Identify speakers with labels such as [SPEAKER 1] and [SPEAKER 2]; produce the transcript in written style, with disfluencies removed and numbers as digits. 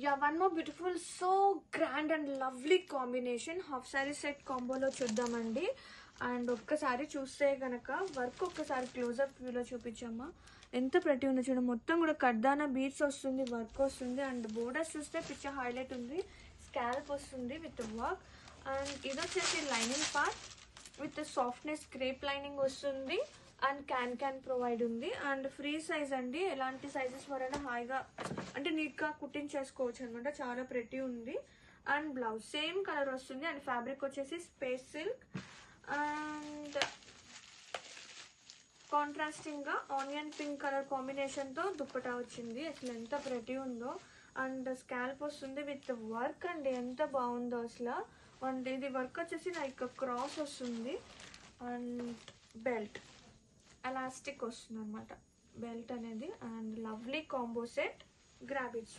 [SPEAKER 1] Yeah, one more beautiful so grand and lovely combination half sari set కాంబోలో చూద్దామండి. And ఒక్కసారి చూస్తే కనుక వర్క్ ఒక్కసారి క్లోజప్ వ్యూలో చూపించమ్మా. ఎంత ప్రతి ఉందో చూడండి. మొత్తం కూడా కడ్దానా బీడ్స్ వస్తుంది, వర్క్ వస్తుంది. అండ్ బోర్డర్స్ చూస్తే పిక్చర్ హైలైట్ ఉంది, స్కాల్ప్ వస్తుంది విత్ వర్క్. అండ్ ఇది వచ్చేసి lining part with softness crepe lining వస్తుంది. అండ్ క్యాన్ ప్రొవైడ్ ఉంది. అండ్ ఫ్రీ సైజ్ అండి, ఎలాంటి సైజెస్ వరైనా హాయిగా అంటే నీట్గా కుట్టించేసుకోవచ్చు అనమాట. చాలా ప్రెటీ ఉంది. అండ్ బ్లౌజ్ సేమ్ కలర్ వస్తుంది. అండ్ ఫ్యాబ్రిక్ వచ్చేసి స్పేస్ సిల్క్. అండ్ కాంట్రాస్టింగ్ గా ఆనియన్ పింక్ కలర్ కాంబినేషన్ తో దుప్పటా వచ్చింది. అసలు ఎంత ప్రెటీ ఉందో. అండ్ స్కాల్ప్ వస్తుంది విత్ వర్క్ అండి, ఎంత బాగుందో అసలు. అండ్ ఇది వర్క్ వచ్చేసి లైక్ క్రాస్ వస్తుంది. అండ్ బెల్ట్ ఎలాస్టిక్ వస్తుంది అనమాట బెల్ట్ అనేది. And lovely combo set. Grab it.